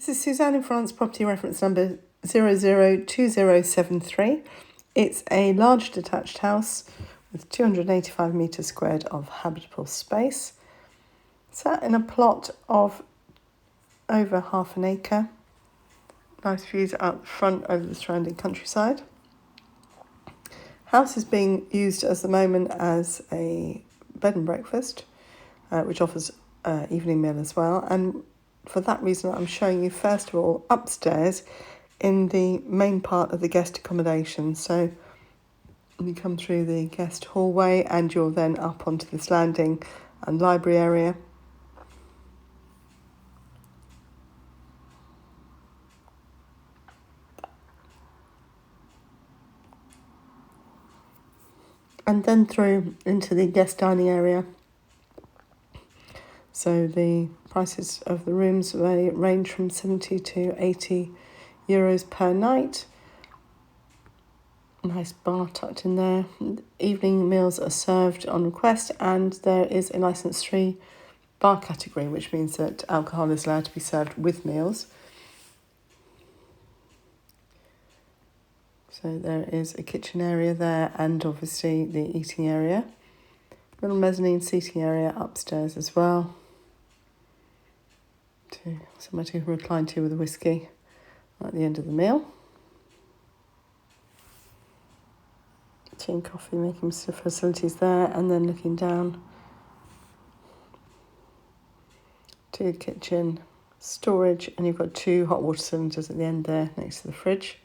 is Suzanne in France, property reference number 002073. It's a large detached house with 285 metres squared of habitable space. Sat in a plot of over half an acre. Nice views out front over the surrounding countryside. House is being used at the moment as a bed and breakfast, which offers evening meal as well. And for that reason, I'm showing you first of all upstairs in the main part of the guest accommodation. So you come through the guest hallway and you're then up onto this landing and library area. And then through into the guest dining area. So the prices of the rooms, they range from 70 to 80 euros per night. Nice bar tucked in there. Evening meals are served on request, and there is a licensed 3 bar category, which means that alcohol is allowed to be served with meals. So there is a kitchen area there and obviously the eating area. Little mezzanine seating area upstairs as well. Somewhere to recline to with a whiskey at the end of the meal. Tea and coffee making facilities there, and then looking down to the kitchen, storage, and you've got 2 hot water cylinders at the end there next to the fridge.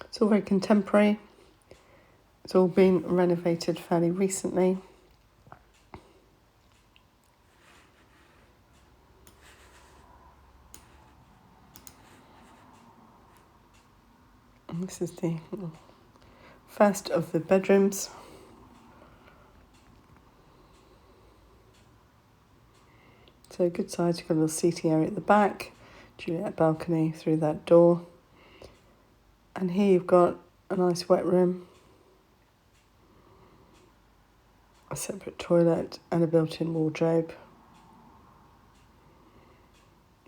It's all very contemporary. It's all been renovated fairly recently. And this is the first of the bedrooms. So good size, you've got a little seating area at the back, Juliet balcony through that door. And here you've got a nice wet room, a separate toilet and a built-in wardrobe.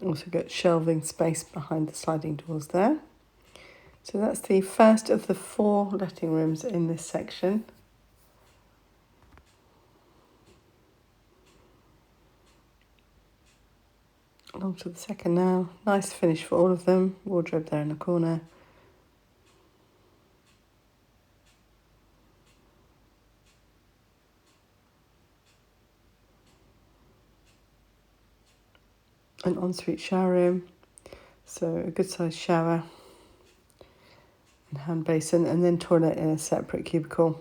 Also got shelving space behind the sliding doors there. So that's the first of the 4 letting rooms in this section. On to the second now. Nice finish for all of them. Wardrobe there in the corner. An ensuite shower room. So a good sized shower and hand basin, and then toilet in a separate cubicle.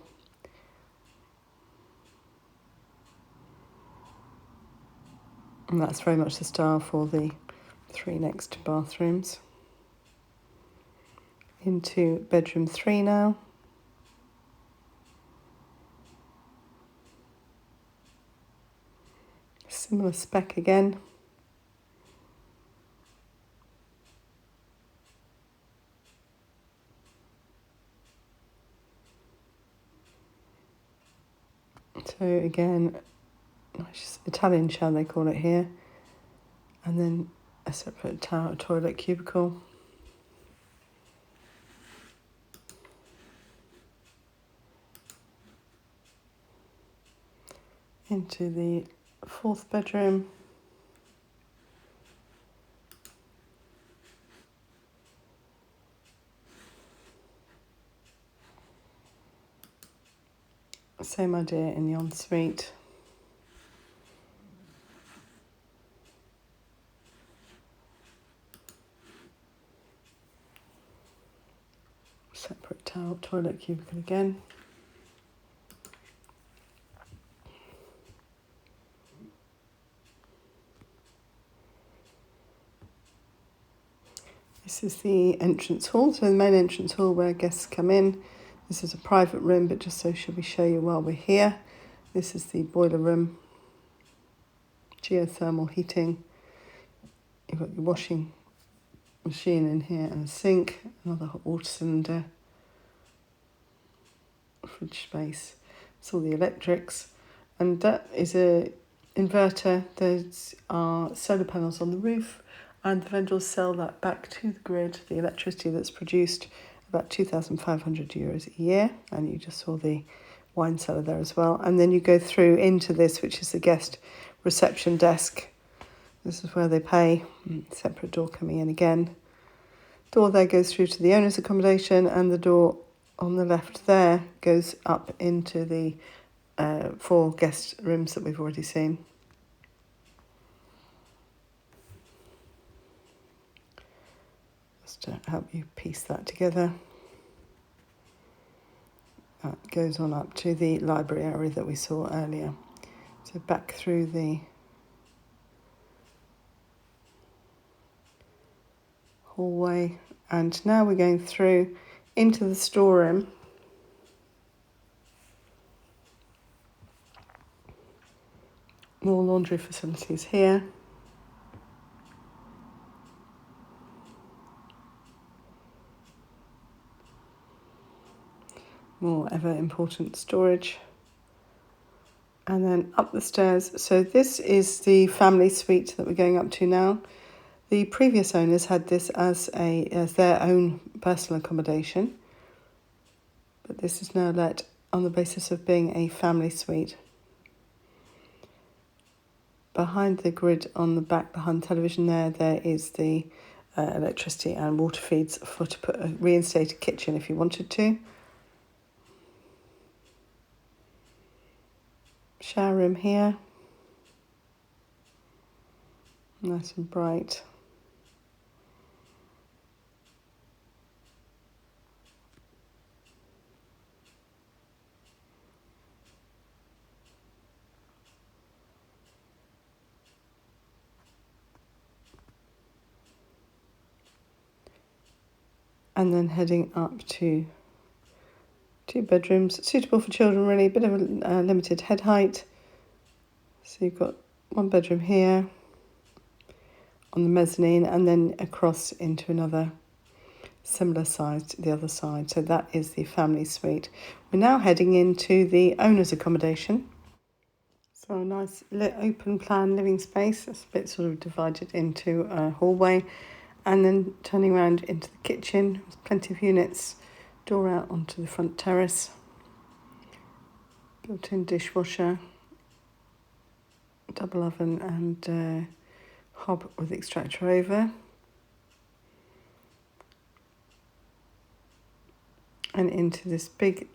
And that's very much the style for the 3 next bathrooms. Into bedroom 3 now. Similar spec again. So again, nice Italian shower they call it here. And then a separate toilet cubicle. Into the 4th bedroom. Same idea in the ensuite. Separate toilet cubicle again. This is the entrance hall, so the main entrance hall where guests come in. This is a private room, but just so should we show you while we're here. This is the boiler room, geothermal heating. You've got your washing machine in here and a sink, another hot water cylinder, fridge space. It's all the electrics, and that is a inverter. Those are solar panels on the roof, and the vendors sell that back to the grid, the electricity that's produced, about €2,500 a year. And you just saw the wine cellar there as well. And then you go through into this, which is the guest reception desk. This is where they pay. Separate door coming in again. Door there goes through to the owner's accommodation, and the door on the left there goes up into the 4 guest rooms that we've already seen. Just to help you piece that together. That goes on up to the library area that we saw earlier. So back through the hallway, and now we're going through into the storeroom. More laundry facilities here. More ever important storage. And then up the stairs. So this is the family suite that we're going up to now. The previous owners had this as their own personal accommodation, but this is now let on the basis of being a family suite. Behind the grid on the back, behind the television there is the electricity and water feeds to put a reinstated kitchen if you wanted to. Shower room here. Nice and bright. And then heading up to 2 bedrooms, suitable for children really, a bit of a limited head height. So you've got 1 bedroom here on the mezzanine, and then across into another similar size to the other side. So that is the family suite. We're now heading into the owner's accommodation. So a nice open plan living space. It's a bit sort of divided into a hallway, and then turning around into the kitchen with plenty of units, door out onto the front terrace, built-in dishwasher, double oven and hob with extractor over. And into this big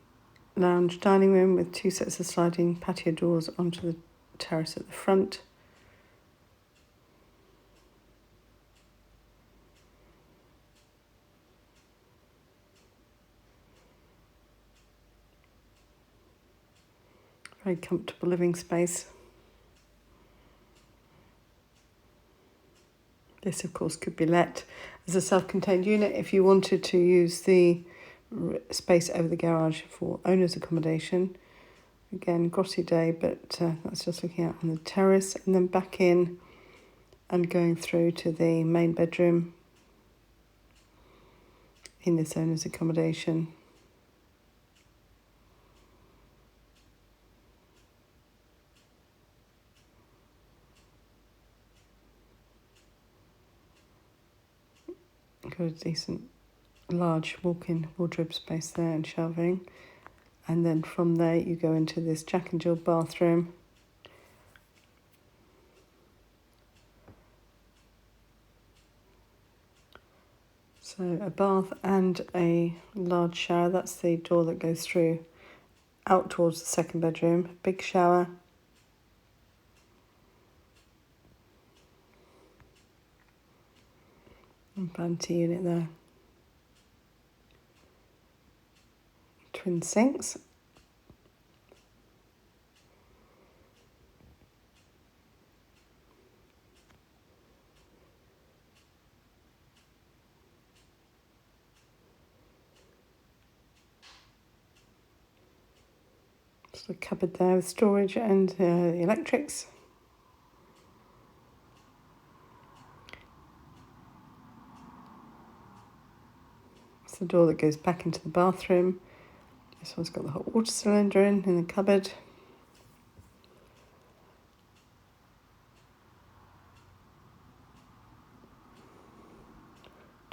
lounge dining room with 2 sets of sliding patio doors onto the terrace at the front. Very comfortable living space. This, of course, could be let as a self-contained unit if you wanted to use the space over the garage for owner's accommodation. Again, grotty day, but that's just looking out on the terrace, and then back in and going through to the main bedroom in this owner's accommodation. Got a decent large walk-in wardrobe space there and shelving, and then from there you go into this Jack and Jill bathroom. So a bath and a large shower. That's the door that goes through out towards the second bedroom. Big shower. And vanity unit there. Twin sinks. Just a cupboard there with storage and the electrics. It's the door that goes back into the bathroom. This one's got the hot water cylinder in the cupboard.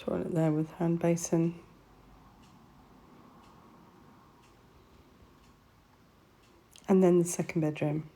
Toilet there with hand basin. And then the second bedroom.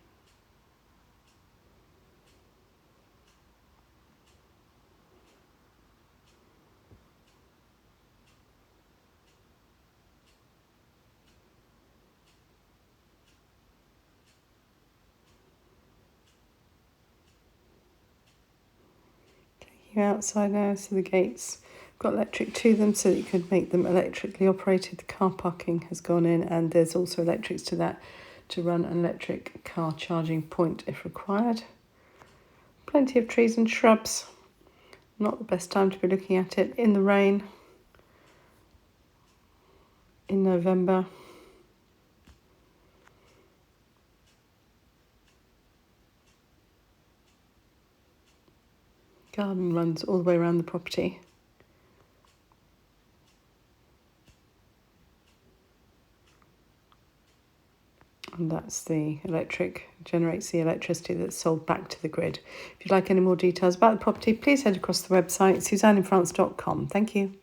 Taking you outside now, so the gates got electric to them so that you could make them electrically operated. The car parking has gone in, and there's also electrics to that to run an electric car charging point if required. Plenty of trees and shrubs. Not the best time to be looking at it in the rain in November. Garden runs all the way around the property. And that's the electric, generates the electricity that's sold back to the grid. If you'd like any more details about the property, please head across the website, suzanneinfrance.com. Thank you.